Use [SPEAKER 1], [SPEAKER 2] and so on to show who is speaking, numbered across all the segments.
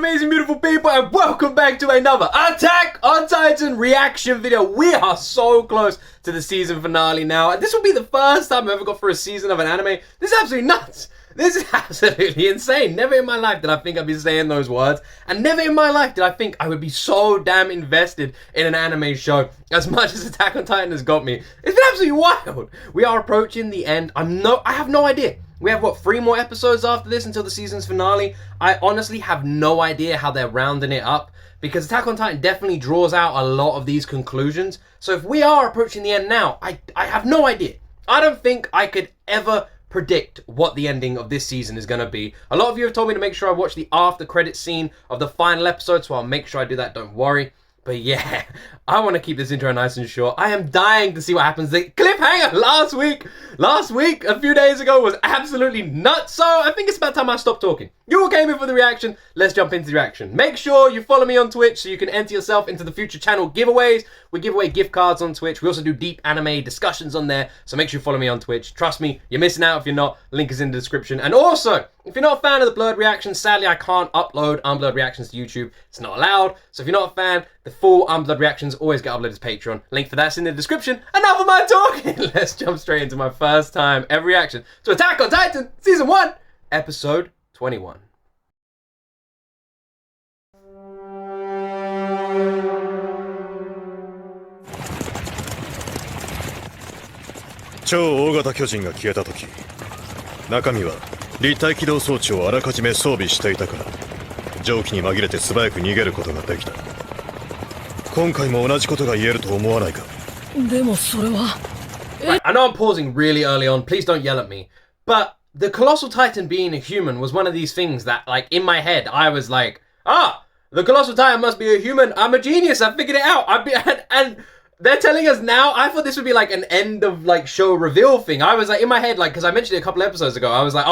[SPEAKER 1] amazing beautiful people, and welcome back to another Attack on Titan reaction video. We are so close to the season finale now. This will be the first time I've ever got through a season of an anime. This is absolutely nuts. This is absolutely insane. Never in my life did I think I'd be saying those words, and never in my life did I think I would be so damn invested in an anime show as much as Attack on Titan has got me. It's been absolutely wild. We are approaching the end. I have no idea. We have, what, 3 more episodes after this until the season's finale? I honestly have no idea how they're rounding it up, because Attack on Titan definitely draws out a lot of these conclusions. So if we are approaching the end now, I have no idea. I don't think I could ever predict what the ending of this season is going to be. A lot of you have told me to make sure I watch the after credit scene of the final episode, so I'll make sure I do that, don't worry. But yeah, I want to keep this intro nice and short. I am dying to see what happens. The cliffhanger last week, a few days ago, was absolutely nuts. So I think it's about time I stop talking. You all came in for the reaction. Let's jump into the reaction. Make sure you follow me on Twitch so you can enter yourself into the future channel giveaways. We give away gift cards on Twitch. We also do deep anime discussions on there. So make sure you follow me on Twitch. Trust me, you're missing out if you're not. Link is in the description. And also, if you're not a fan of the blurred reactions, sadly I can't upload unblurred reactions to YouTube. It's not allowed. So if you're not a fan, the full unblurred reactions always get uploaded to Patreon. Link for that's in the description. Enough of my talking. Let's jump straight into my first time ever reaction to Attack on Titan Season 1, Episode 21.
[SPEAKER 2] 超大型巨人が消えた時、中身は立体起動装置をあらかじめ装備していたから蒸気に紛れて素早く逃げることができた。今回も同じことが言えると思わないか。
[SPEAKER 3] でもそれは
[SPEAKER 1] Right, I know I'm pausing really early on, please don't yell at me, but the Colossal Titan being a human was one of these things that, like, in my head, I was like, the Colossal Titan must be a human, I'm a genius, I figured it out, and they're telling us now. I thought this would be like an end of like show reveal thing. I was like, in my head, like, because I mentioned it a couple episodes ago, I was like,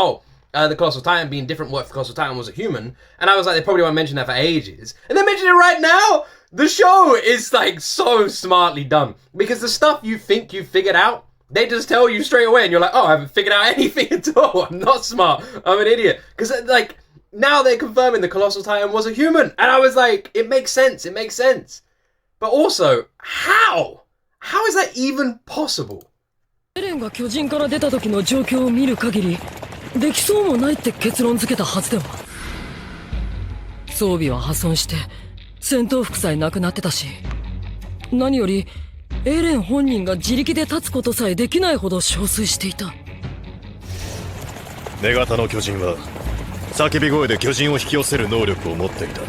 [SPEAKER 1] the Colossal Titan being different, what if the Colossal Titan was a human? And I was like, they probably won't mention that for ages. And they mention it right now! The show is like so smartly done. Because the stuff you think you figured out, they just tell you straight away and you're like, I haven't figured out anything at all. I'm not smart. I'm an idiot. Because like, now they're confirming the Colossal Titan was a human. And I was like, it makes sense. It makes sense. But also, how? How is that even possible?
[SPEAKER 3] エレンが巨人から出た時の状況を見る限りできそうもないって結論付けたはずでは。装備は破損して戦闘服さえなくなってたし、何よりエレン本人が自力で立つことさえできないほど憔悴していた。
[SPEAKER 2] 女型の巨人は叫び声で巨人を引き寄せる能力を持っていた。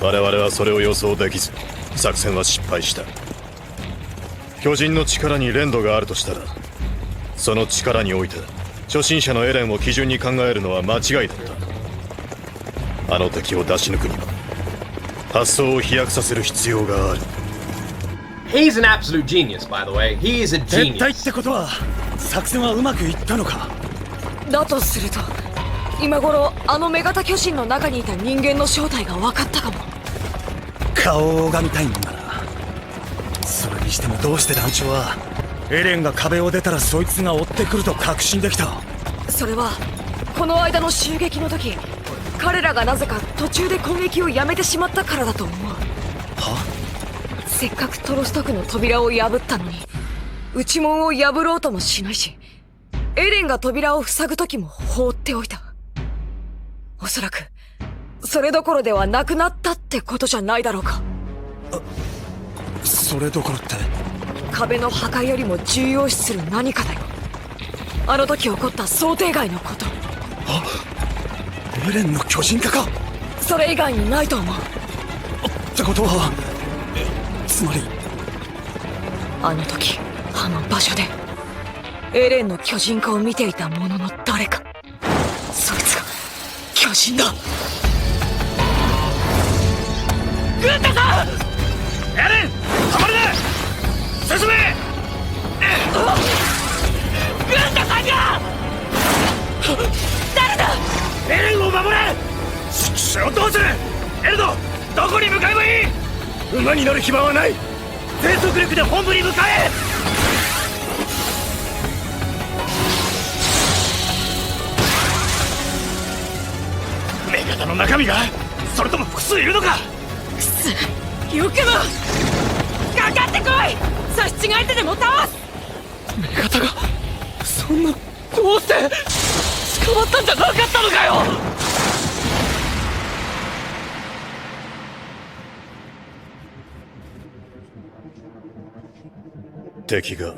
[SPEAKER 2] 我々はそれを予想できず作戦は失敗した。巨人の力に連動があるとしたら、その力において初心者のエレンを基準に考えるのは間違いだった。あの敵を出し抜くには発想を飛躍させる必要がある。
[SPEAKER 1] He's an absolute genius, by the way. He is a
[SPEAKER 4] 絶対っ
[SPEAKER 1] genius.
[SPEAKER 4] てことは作戦はうまくいったのか。
[SPEAKER 3] だとすると今頃あの女型巨人の中にいた人間の正体が分かったかも。
[SPEAKER 4] 顔を拝みたいもんだな。それにしてもどうして団長はエレンが壁を出たらそいつが追ってくると確信できた。
[SPEAKER 3] それはこの間の襲撃の時、彼らがなぜか途中で攻撃をやめてしまったからだと思う。
[SPEAKER 4] は？
[SPEAKER 3] せっかくトロスト区の扉を破ったのに内門を破ろうともしないし、エレンが扉を塞ぐ時も放っておいた。おそらくそれどころではなくなったってことじゃないだろうか。
[SPEAKER 4] それどころって。
[SPEAKER 3] 壁の破壊よりも重要視する何かだよ。あの時起こった想定外のこと。
[SPEAKER 4] エレンの巨人化か。
[SPEAKER 3] それ以外にないと思う。
[SPEAKER 4] ってことはつまり
[SPEAKER 3] あの時あの場所でエレンの巨人化を見ていた者の誰か、そいつが巨人だ。
[SPEAKER 4] グンタさん、エレン止まるな、進め。グンタさんが誰だ。エレンを守れ。どうする。エルド、どこに向かえばいい。馬に乗る暇はない。全速力で本部に向かえ。女型の中身がそれとも複数いるのか。
[SPEAKER 3] くすよくもかかってこい。差し違えてでも倒す。
[SPEAKER 4] 目方がそんな、どうして捕まったんじゃなかったのかよ。
[SPEAKER 2] 敵が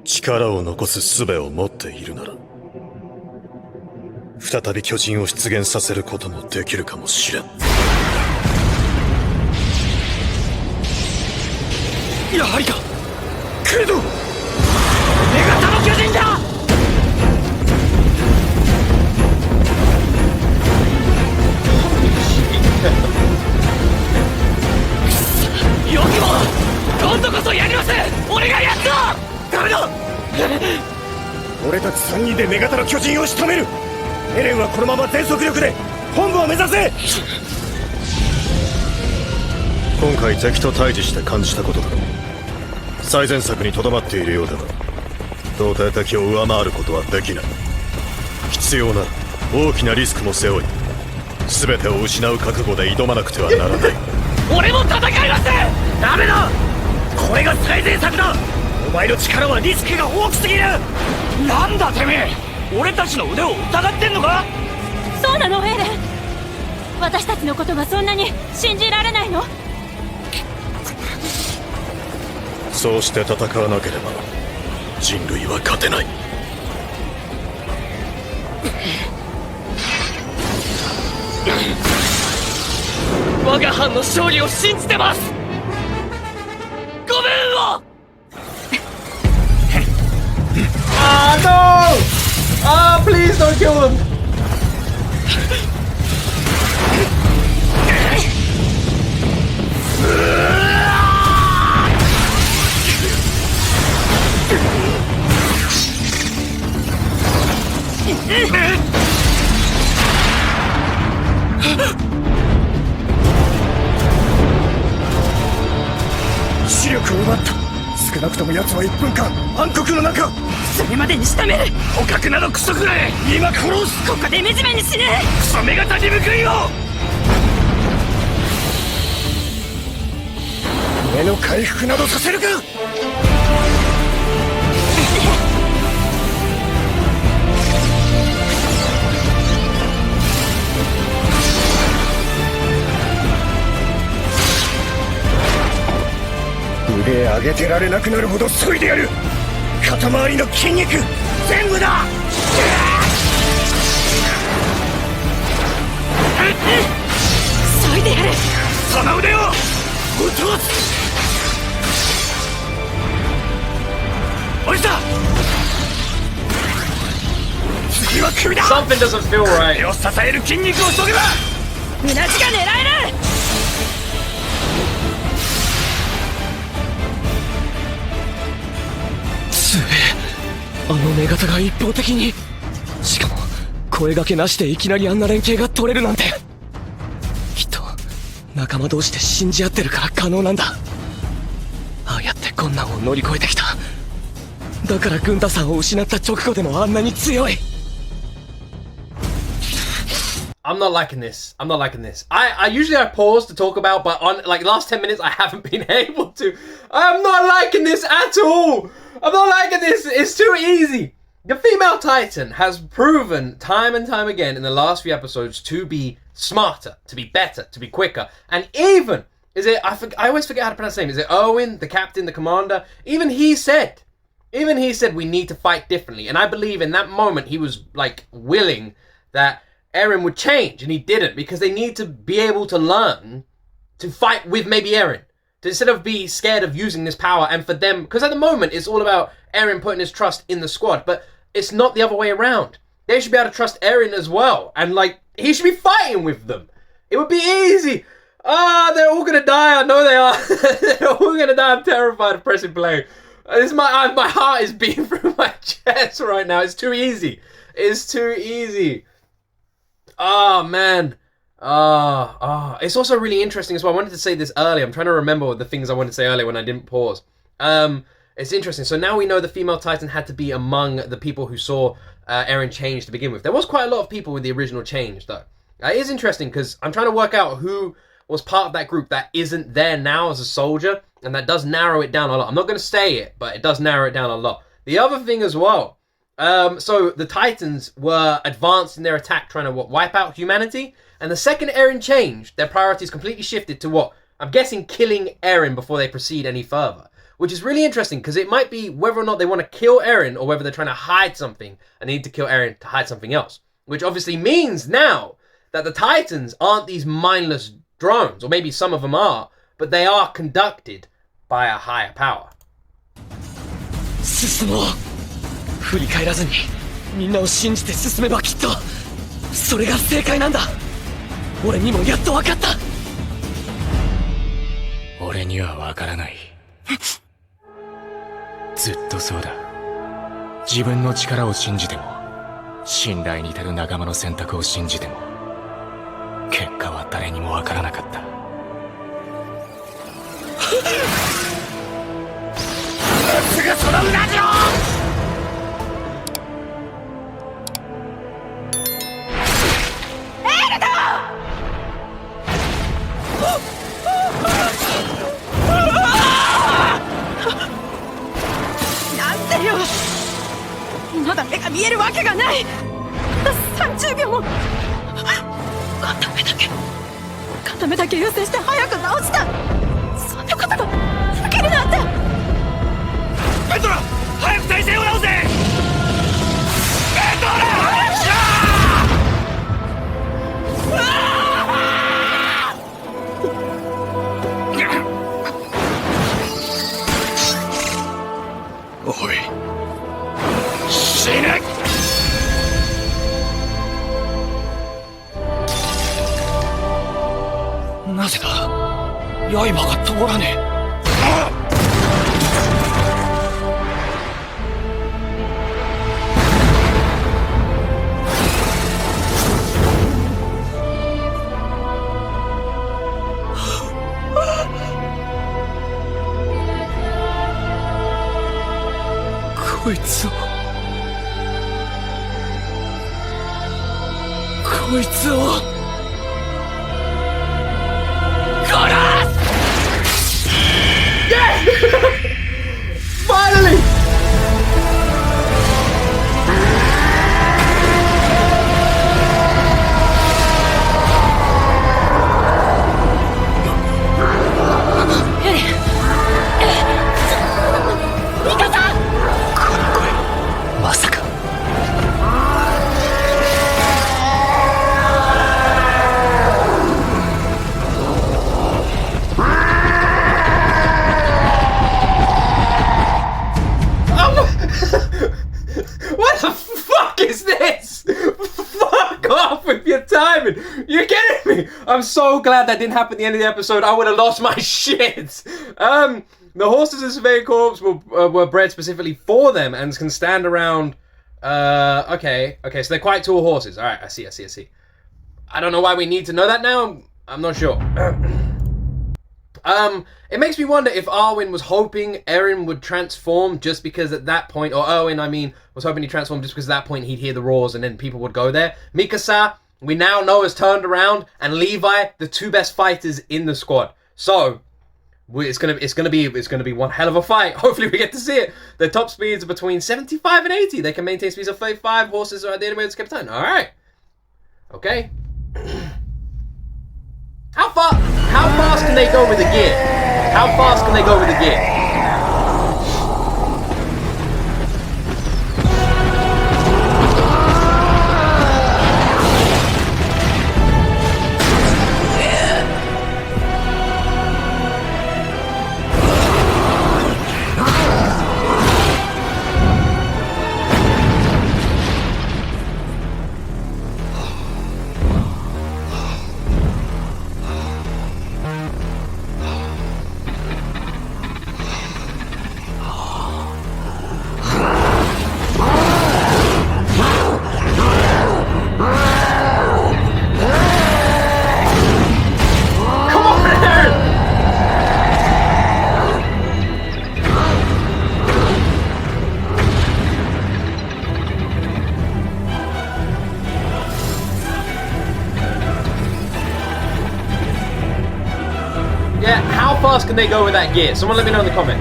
[SPEAKER 2] 力を残す術を持っているなら再び巨人を出現させることもできるかもしれん。
[SPEAKER 4] やはりか。けど女型の巨人だ。よくも今度こそやります。俺がやっと。ダメだ。俺たち3人で女型の巨人を仕留める。エレンはこのまま全速力で本部を目指せ。
[SPEAKER 2] 今回敵と対峙して感じたことだ。最善策にとどまっているようだが到底敵を上回ることはできない。必要なら大きなリスクも背負い全てを失う覚悟で挑まなくてはならない。
[SPEAKER 4] 俺も戦います。ダメだ。これが最善策だ。お前の力はリスクが大きすぎる。なんだてめえ、俺たちの腕を疑ってんのか。
[SPEAKER 5] そうなのエレン。私たちのことがそんなに信じられないの。
[SPEAKER 2] そうして戦わなければ人類は勝てない。
[SPEAKER 4] 我が班の勝利を信じてます。ごめんを。
[SPEAKER 1] Ah, no! Ah, please don't kill him!
[SPEAKER 4] Eh! 視力を奪った。少なくとも奴は1分間暗黒の中。
[SPEAKER 5] それまでに仕留める。
[SPEAKER 4] 捕獲などクソくらえ。今殺す。
[SPEAKER 5] ここで惨めに死ぬ。
[SPEAKER 4] クソ女型に報いよ。目の回復などさせるか。腕上げてられなくなるほど削いでやる。肩周りの筋肉全部だ。
[SPEAKER 5] 削いでやる。
[SPEAKER 4] その腕をぶっ飛ばす。落ちた。次は首だ。
[SPEAKER 1] Something doesn't feel right.
[SPEAKER 4] 手を支える筋肉を削げば
[SPEAKER 5] うなじが狙える。
[SPEAKER 4] すげえ。あの女型が一方的に、しかも声掛けなしでいきなりあんな連携が取れるなんて。きっと仲間同士で信じ合ってるから可能なんだ。ああやって困難を乗り越えてきた。だから軍太さんを失った直後でもあんなに強い。
[SPEAKER 1] I'm not liking this. I'm not liking this. I usually I pause to talk about, but on like last 10 minutes I haven't been able to. I'm not liking this at all. I'm not liking this. It's too easy. The female Titan has proven time and time again in the last few episodes to be smarter, to be better, to be quicker, and even I always forget how to pronounce his name. Is it Owen, the captain, the commander? Even he said we need to fight differently, and I believe in that moment he was like willing that Eren would change, and he didn't, because they need to be able to learn to fight with maybe Eren, to instead of be scared of using this power, and for them, because at the moment it's all about Eren putting his trust in the squad, but it's not the other way around. They should be able to trust Eren as well, and like he should be fighting with them. It would be easy. They're all gonna die. I know they are. They're all gonna die. I'm terrified of pressing play. My heart is beating through my chest right now. It's too easy. It's too easy. Oh, man. It's also really interesting as well. I wanted to say this earlier. I'm trying to remember the things I wanted to say earlier when I didn't pause. It's interesting. So now we know the female Titan had to be among the people who saw Eren change to begin with. There was quite a lot of people with the original change, though. It is interesting because I'm trying to work out who was part of that group that isn't there now as a soldier, and that does narrow it down a lot. I'm not going to say it, but it does narrow it down a lot. The other thing as well, so the Titans were advanced in their attack, trying to wipe out humanity, and the second Eren changed, their priorities completely shifted to what? I'm guessing killing Eren before they proceed any further. Which is really interesting, because it might be whether or not they want to kill Eren, or whether they're trying to hide something, and they need to kill Eren to hide something else. Which obviously means now that the Titans aren't these mindless drones, or maybe some of them are, but they are conducted by a higher power.
[SPEAKER 4] 進もう。振り返らずにみんなを信じて進めばきっとそれが正解なんだ。俺にもやっと分かった。俺には分からない。ずっとそうだ。自分の力を信じても、信頼に至る仲間の選択を信じても、結果は誰にも分からなかった。すぐそのうなじろ！
[SPEAKER 3] まだ目が見えるわけがない。30秒も。片目だけ優先して早く治したそんなことができるなんて。ベトラ早く体勢を直せ。ベトラ
[SPEAKER 2] おい死ね。
[SPEAKER 4] なぜだ刃が通らねえ。こいつを
[SPEAKER 1] Finally! What the fuck is this? Fuck off with your timing. You're kidding me. I'm so glad that didn't happen at the end of the episode. I would have lost my shit. The horses in Surveyor Corps were bred specifically for them and can stand around. Okay, so they're quite tall horses. All right, I see. I don't know why we need to know that now. I'm not sure. It makes me wonder if Arwen was hoping Eren would transform just because at that point, or Owen, I mean, was hoping he'd transform just because at that point he'd hear the roars and then people would go there. Mikasa, we now know, has turned around, and Levi, the two best fighters in the squad. So it's gonna be one hell of a fight. Hopefully we get to see it. Their top speeds are between 75 and 80. They can maintain speeds of 35. Horses are at the end of the skip time. All right. Okay. How fast can they go with the gear? How fast can they go with the gear? Yeah, how fast can they go with that gear? Someone let me know in the comments.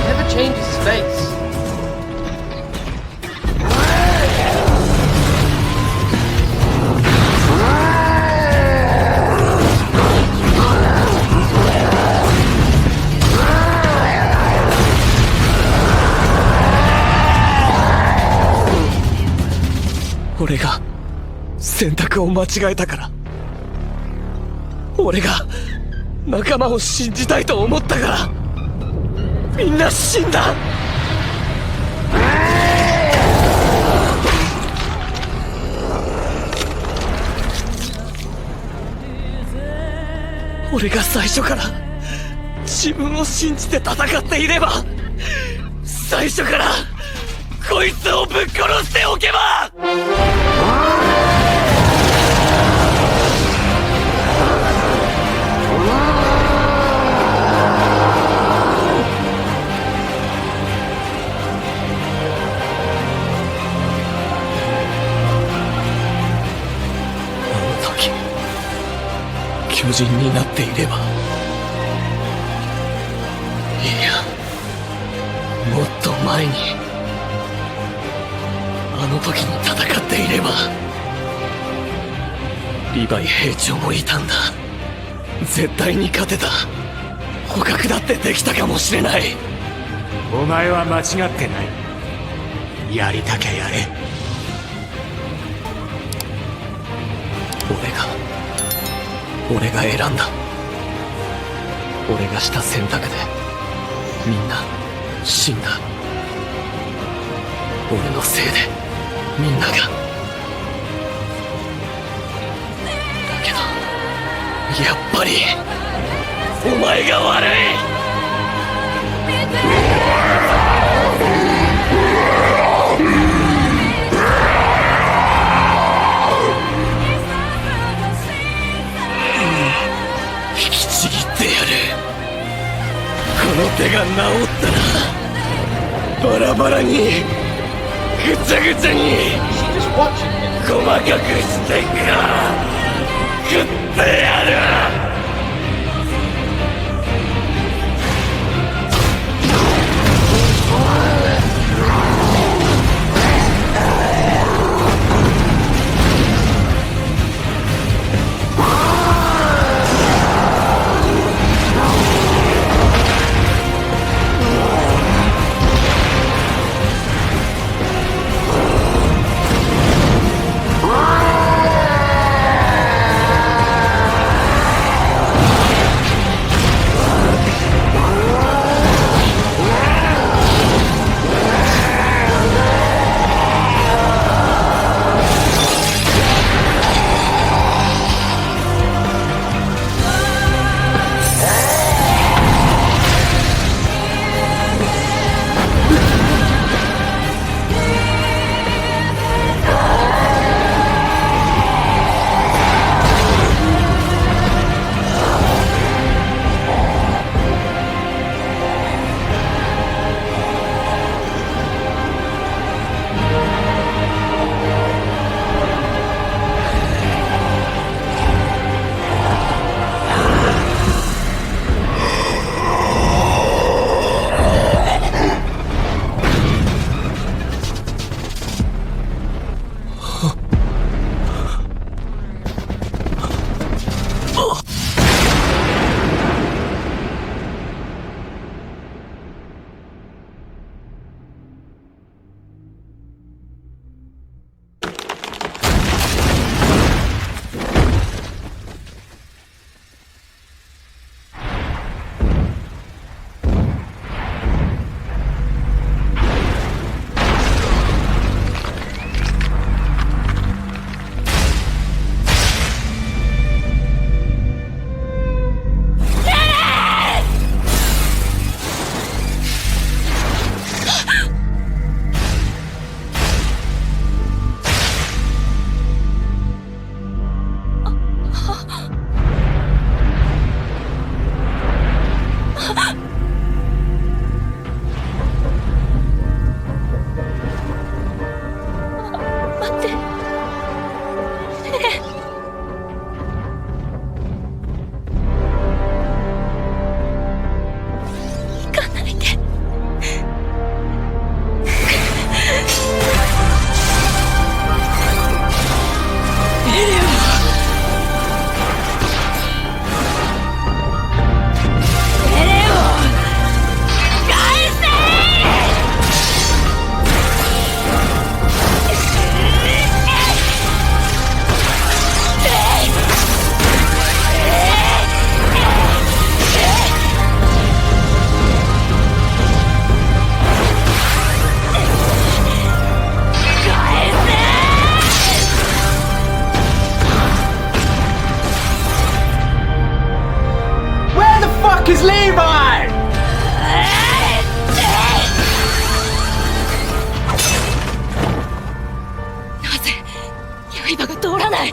[SPEAKER 1] Never changes his face.
[SPEAKER 4] 俺が選択を間違えたから。俺が仲間を信じたいと思ったから。みんな死んだ。俺が最初から自分を信じて戦っていれば、最初からこいつをぶっ殺しておけば。巨人になっていれば、いや、もっと前に、あの時に戦っていれば、リヴァイ兵長もいたんだ。絶対に勝てた。捕獲だってできたかもしれない。
[SPEAKER 6] お前は間違ってない。やりたきゃやれ。
[SPEAKER 4] 俺が選んだ。俺がした選択でみんな死んだ。俺のせいでみんなが。だけどやっぱりお前が悪い。引きちぎってやる。この手が治ったらバラバラにぐちゃぐちゃに細かくしてから食ってやる。
[SPEAKER 1] fuck is Levi?
[SPEAKER 3] なぜ刃が通らない。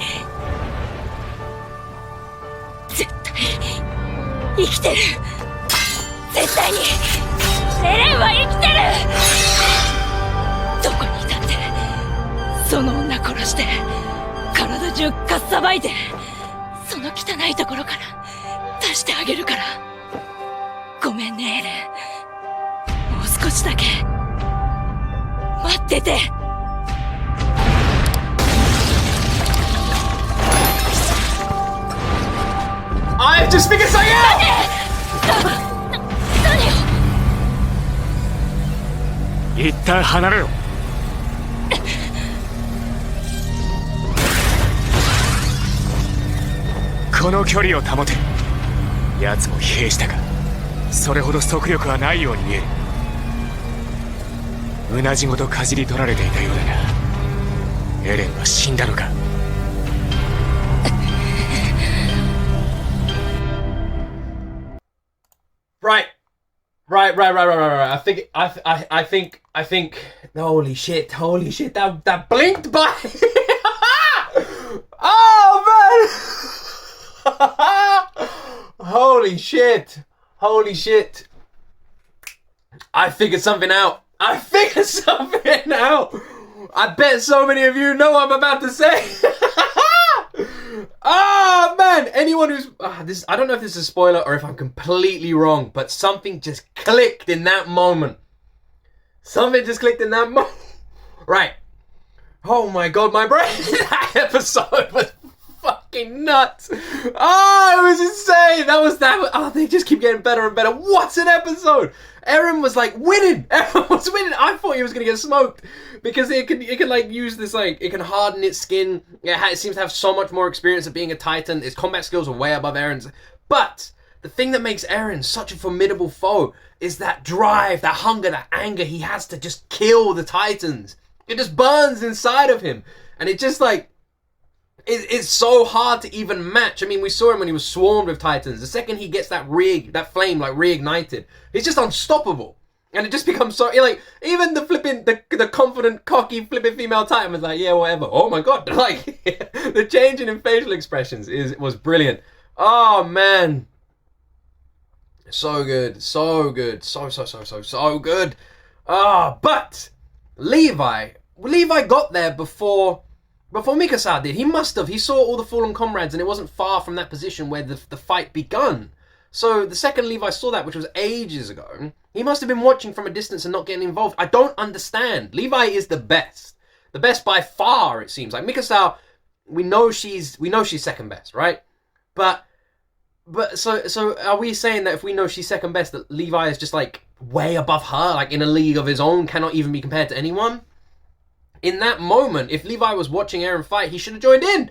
[SPEAKER 3] 絶対生きてる。絶対にエレンは生きてる。どこにいたってその女殺して体中かっさばいてその汚いところから出してあげるから。ごめんねエレン。もう少しだけ待ってて。
[SPEAKER 1] I've just figured something out!
[SPEAKER 3] 何よ。
[SPEAKER 6] 一旦離れろ。この距離を保て。奴も疲弊したがそれほど速力はないように見える。うなじごとかじり取られていたようだがエレンは死んだのか。
[SPEAKER 1] Right. I think. Holy shit! That blinked by. Oh man! Holy shit! I figured something out. I bet so many of you know what I'm about to say. Oh man! Anyone who's this, I don't know if this is a spoiler or if I'm completely wrong, but something just clicked in that moment. Right. Oh my god, my brain! That episode was fucking nuts. Oh, it was insane. Oh, they just keep getting better and better. What an episode! Eren was like winning. I thought he was gonna get smoked because it can like use this, like it can harden its skin. It seems to have so much more experience of being a Titan. Its combat skills are way above Eren's. But the thing that makes Eren such a formidable foe is that drive, that hunger, that anger he has to just kill the Titans. It just burns inside of him, and it just like. It's so hard to even match. I mean, we saw him when he was swarmed with Titans. The second he gets that flame like reignited, he's just unstoppable. And it just becomes so, like, even the confident, cocky, flipping female Titan was like, yeah, whatever. Oh my god, like, the changing in facial expressions was brilliant. Oh man. So good. So good. So good. But Levi got there before Mikasa did. He saw all the fallen comrades and it wasn't far from that position where the fight begun. So the second Levi saw that, which was ages ago, he must have been watching from a distance and not getting involved. I don't understand. Levi is the best. The best by far, it seems. Like Mikasa, we know she's second best, right? But so are we saying that if we know she's second best, that Levi is just like way above her, like in a league of his own, cannot even be compared to anyone? In that moment, if Levi was watching Eren fight, he should have joined in.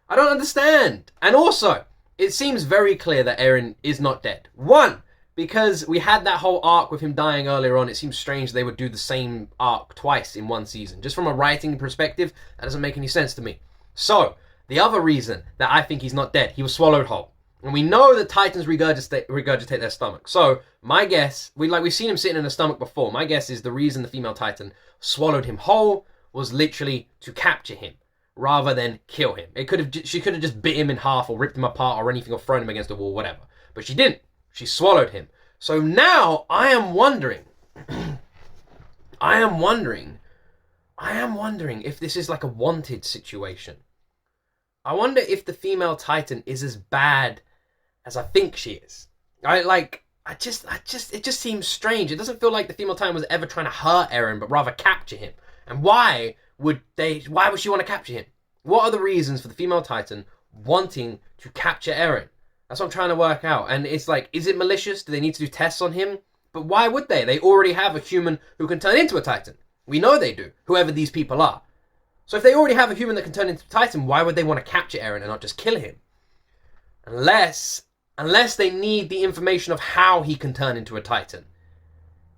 [SPEAKER 1] I don't understand. And also, it seems very clear that Eren is not dead. One, because we had that whole arc with him dying earlier on. It seems strange they would do the same arc twice in one season. Just from a writing perspective, that doesn't make any sense to me. So, the other reason that I think he's not dead, he was swallowed whole. And we know that Titans regurgitate their stomach. So, my guess, we've seen him sitting in a stomach before. My guess is the reason the female Titan swallowed him whole was literally to capture him rather than kill him. She could have just bit him in half or ripped him apart or anything or thrown him against a wall, whatever. But she didn't. She swallowed him. So now I am wondering if this is like a wanted situation. I wonder if the female Titan is as bad as I think she is. It just seems strange. It doesn't feel like the female Titan was ever trying to hurt Eren, but rather capture him. And why would she want to capture him? What are the reasons for the female Titan wanting to capture Eren? That's what I'm trying to work out. And it's like, is it malicious? Do they need to do tests on him? But why would they? They already have a human who can turn into a Titan. We know they do, whoever these people are. So if they already have a human that can turn into a Titan, why would they want to capture Eren and not just kill him? Unless they need the information of how he can turn into a Titan.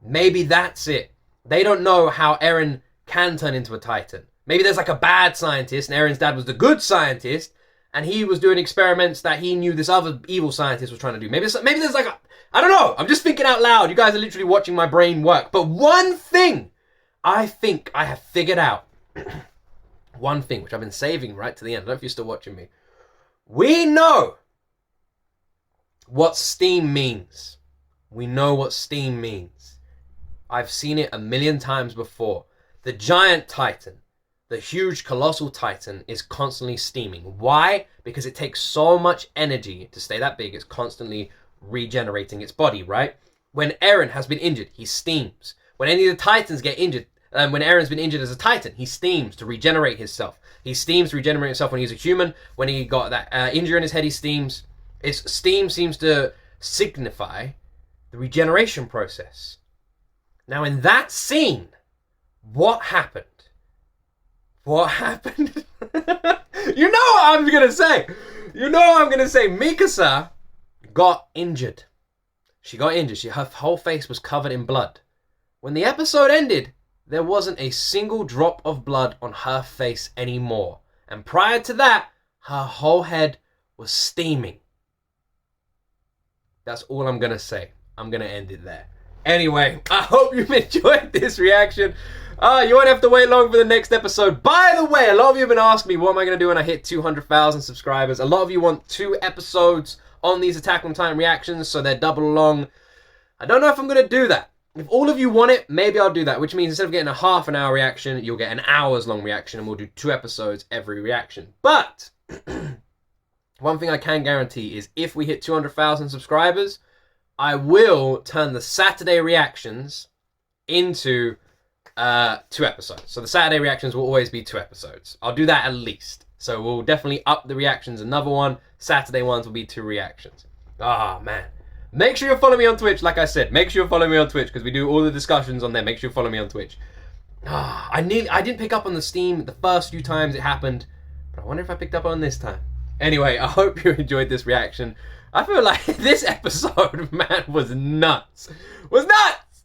[SPEAKER 1] Maybe that's it. They don't know how Eren can turn into a Titan. Maybe there's like a bad scientist and Eren's dad was the good scientist and he was doing experiments that he knew this other evil scientist was trying to do. Maybe there's like I don't know. I'm just thinking out loud. You guys are literally watching my brain work. But one thing I think I have figured out, one thing which I've been saving right to the end. I don't know if you're still watching me. We know what steam means. We know what steam means. I've seen it a million times before. The giant titan, the huge colossal titan, is constantly steaming. Why? Because it takes so much energy to stay that big. It's constantly regenerating its body, right? When Eren has been injured, he steams. When any of the titans get injured, when Eren's been injured as a titan, he steams to regenerate himself. He steams to regenerate himself when he's a human. When he got that injury in his head, he steams. Its steam seems to signify the regeneration process. Now, in that scene, what happened? What happened? You know what I'm going to say. You know what I'm going to say. Mikasa got injured. She got injured. Her whole face was covered in blood. When the episode ended, there wasn't a single drop of blood on her face anymore. And prior to that, her whole head was steaming. That's all I'm going to say. I'm going to end it there. Anyway, I hope you've enjoyed this reaction. You won't have to wait long for the next episode. By the way, a lot of you have been asking me, what am I going to do when I hit 200,000 subscribers? A lot of you want 2 episodes on these Attack on Titan reactions, so they're double long. I don't know if I'm going to do that. If all of you want it, maybe I'll do that, which means instead of getting a half an hour reaction, you'll get an hour's long reaction, and we'll do 2 episodes every reaction. But one thing I can guarantee is if we hit 200,000 subscribers, I will turn the Saturday reactions into 2 episodes. So the Saturday reactions will always be 2 episodes. I'll do that at least. So we'll definitely up the reactions another one. Saturday ones will be 2 reactions. Ah, man. Make sure you follow me on Twitch, like I said. Make sure you follow me on Twitch, because we do all the discussions on there. Make sure you follow me on Twitch. I didn't pick up on the steam the first few times it happened, but I wonder if I picked up on this time. Anyway, I hope you enjoyed this reaction. I feel like this episode, man, was nuts. Was nuts!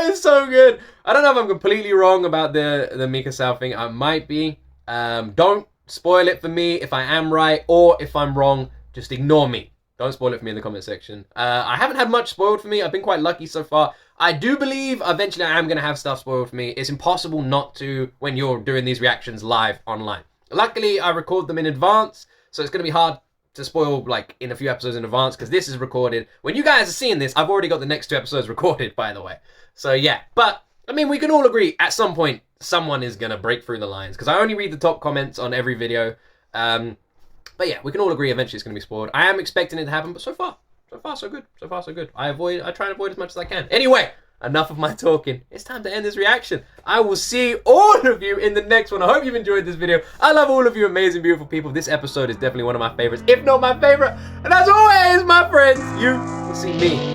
[SPEAKER 1] It's so good. I don't know if I'm completely wrong about the Mikasa thing. I might be. Don't spoil it for me if I am right, or if I'm wrong, just ignore me. Don't spoil it for me in the comment section. I haven't had much spoiled for me. I've been quite lucky so far. I do believe eventually I am going to have stuff spoiled for me. It's impossible not to when you're doing these reactions live online. Luckily, I record them in advance, so it's going to be hard to spoil like in a few episodes in advance, because this is recorded. When you guys are seeing this, I've already got the next 2 episodes recorded, by the way. So yeah, but I mean, we can all agree at some point someone is going to break through the lines, because I only read the top comments on every video. But yeah, we can all agree eventually it's going to be spoiled. I am expecting it to happen, but so far so good. So far so good. I try and avoid as much as I can. Anyway, enough of my talking. It's time to end this reaction. I will see all of you in the next one. I hope you've enjoyed this video. I love all of you amazing, beautiful people. This episode is definitely one of my favorites, if not my favorite. And as always, my friends, you will see me